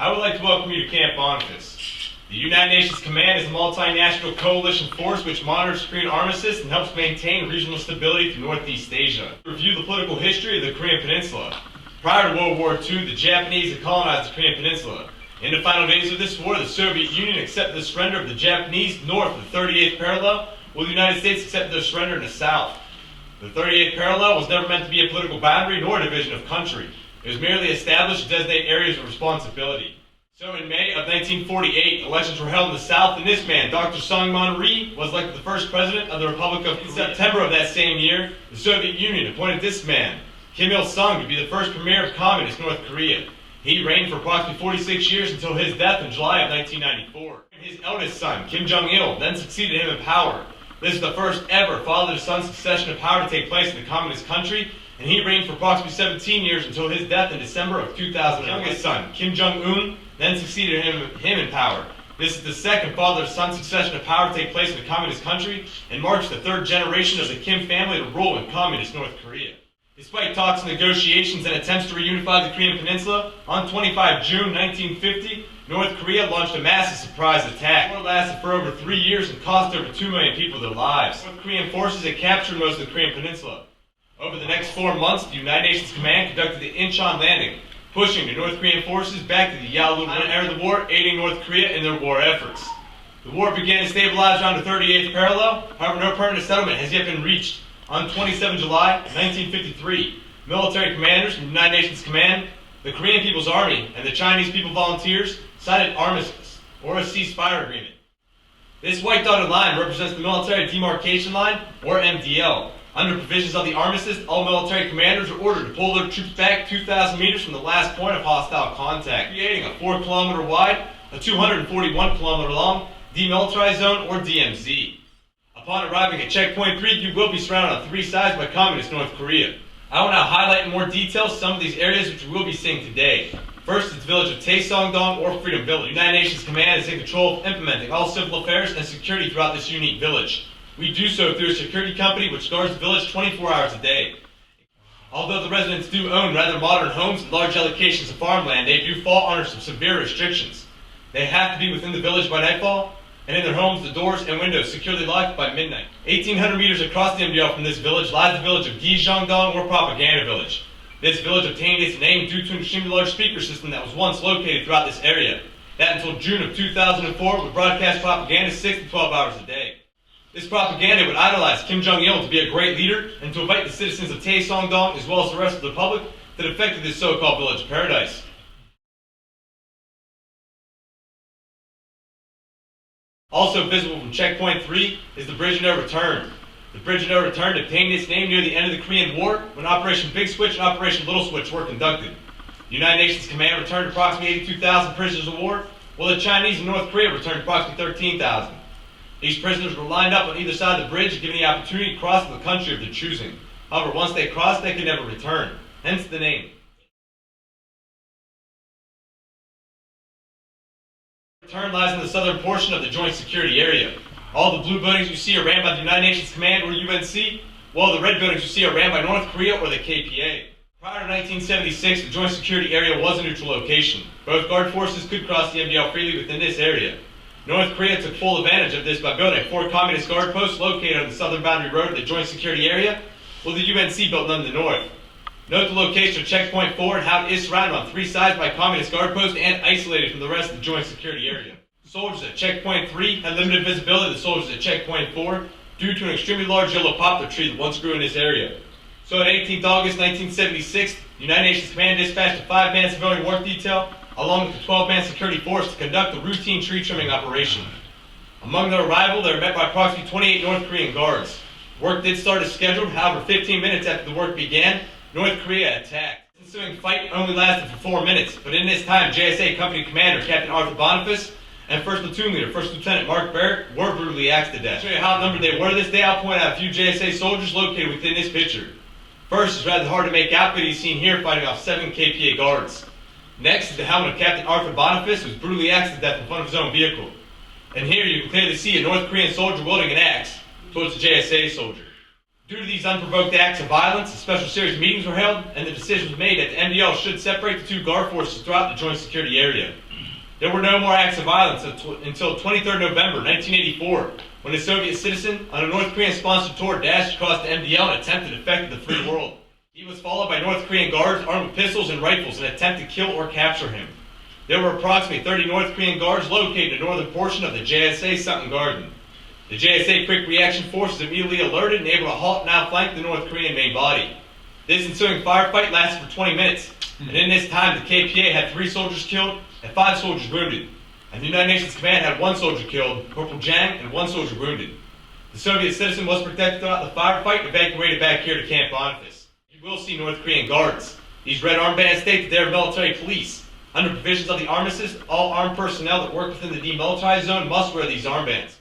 I would like to welcome you to Camp Bonifas. The United Nations Command is a multinational coalition force which monitors Korean armistice and helps maintain regional stability through Northeast Asia. Review the political history of the Korean Peninsula. Prior to World War II, the Japanese had colonized the Korean Peninsula. In the final days of this war, the Soviet Union accepted the surrender of the Japanese north of the 38th parallel, while the United States accepted their surrender in the south. The 38th parallel was never meant to be a political boundary nor a division of country. It was merely established to designate areas of responsibility. So in May of 1948, elections were held in the South, and this man, Dr. Sungman Rhee, was elected the first president of the Republic of Korea. In September of that same year, the Soviet Union appointed this man, Kim Il-sung, to be the first premier of Communist North Korea. He reigned for approximately 46 years until his death in July of 1994. His eldest son, Kim Jong-il, then succeeded him in power. This is the first ever father-to-son succession of power to take place in the communist country, and he reigned for approximately 17 years until his death in December of 2000. His youngest son, Kim Jong-un, then succeeded him in power. This is the second father-to-son succession of power to take place in the communist country, and marks the third generation of the Kim family to rule in communist North Korea. Despite talks and negotiations and attempts to reunify the Korean Peninsula, on 25 June 1950, North Korea launched a massive surprise attack. The war lasted for over 3 years and cost over 2 million people their lives. North Korean forces had captured most of the Korean Peninsula. Over the next 4 months, the United Nations Command conducted the Incheon landing, pushing the North Korean forces back to the Yalu area of the war, aiding North Korea in their war efforts. The war began to stabilize around the 38th parallel, however no permanent settlement has yet been reached. On 27 July 1953, military commanders from the United Nations Command, the Korean People's Army, and the Chinese People Volunteers signed an armistice, or a ceasefire agreement. This white dotted line represents the Military Demarcation Line, or MDL. Under provisions of the armistice, all military commanders are ordered to pull their troops back 2,000 meters from the last point of hostile contact, creating a 4-kilometer wide, a 241-kilometer long demilitarized zone, or DMZ. Upon arriving at Checkpoint 3, you will be surrounded on 3 sides by Communist North Korea. I will now highlight in more detail some of these areas which we will be seeing today. First is the village of Taesongdong, or Freedom Village. The United Nations Command is in control of implementing all civil affairs and security throughout this unique village. We do so through a security company which guards the village 24 hours a day. Although the residents do own rather modern homes and large allocations of farmland, they do fall under some severe restrictions. They have to be within the village by nightfall, and in their homes, the doors and windows securely locked by midnight. 1,800 meters across the MDL from this village lies the village of Gyeongdong, or Propaganda Village. This village obtained its name due to an extremely large speaker system that was once located throughout this area. That until June of 2004 would broadcast propaganda 6 to 12 hours a day. This propaganda would idolize Kim Jong-il to be a great leader and to invite the citizens of Taesongdong as well as the rest of the public to defect to this so-called village of paradise. Also visible from Checkpoint 3 is the Bridge of No Return. The Bridge of No Return obtained its name near the end of the Korean War when Operation Big Switch and Operation Little Switch were conducted. The United Nations Command returned approximately 82,000 prisoners of war, while the Chinese and North Korea returned approximately 13,000. These prisoners were lined up on either side of the bridge, given the opportunity to cross to the country of their choosing. However, once they crossed, they could never return, hence the name. Return lies in the southern portion of the Joint Security Area. All the blue buildings you see are ran by the United Nations Command, or UNC, while the red buildings you see are ran by North Korea, or the KPA. Prior to 1976, the Joint Security Area was a neutral location. Both guard forces could cross the MDL freely within this area. North Korea took full advantage of this by building 4 communist guard posts located on the southern boundary road of the Joint Security Area, while the UNC built none in the north. Note the location of Checkpoint 4 and how it is surrounded on 3 sides by communist guard posts and isolated from the rest of the Joint Security Area. Soldiers at Checkpoint 3 had limited visibility to the soldiers at Checkpoint 4 due to an extremely large yellow poplar tree that once grew in this area. So on 18th August 1976, the United Nations Command dispatched a 5-man civilian work detail along with a 12-man security force to conduct a routine tree trimming operation. Among their arrival, they were met by approximately 28 North Korean guards. Work did start as scheduled, however 15 minutes after the work began, North Korea attacked. The ensuing fight only lasted for 4 minutes, but in this time, JSA Company Commander Captain Arthur Bonifas and First Platoon Leader First Lieutenant Mark Barrett were brutally axed to death. To show you how outnumbered they were this day, I'll point out a few JSA soldiers located within this picture. First is rather hard to make out, but he's seen here fighting off 7 KPA guards. Next is the helmet of Captain Arthur Bonifas, who was brutally axed to death in front of his own vehicle. And here you can clearly see a North Korean soldier wielding an axe towards a JSA soldier. Due to these unprovoked acts of violence, a special series of meetings were held, and the decision was made that the MDL should separate the 2 guard forces throughout the Joint Security Area. There were no more acts of violence until 23rd November 1984, when a Soviet citizen on a North Korean-sponsored tour dashed across the MDL in an attempt to defect to the free world. He was followed by North Korean guards armed with pistols and rifles in an attempt to kill or capture him. There were approximately 30 North Korean guards located in the northern portion of the JSA Sunken Garden. The JSA Quick Reaction Forces immediately alerted and able to halt and outflank the North Korean main body. This ensuing firefight lasted for 20 minutes, and in this time the KPA had 3 soldiers killed and 5 soldiers wounded, and the United Nations Command had 1 soldier killed, Corporal Jang, and 1 soldier wounded. The Soviet citizen was protected throughout the firefight and evacuated back here to Camp Bonifas. You will see North Korean guards. These red armbands state that they are military police. Under provisions of the armistice, all armed personnel that work within the demilitarized zone must wear these armbands.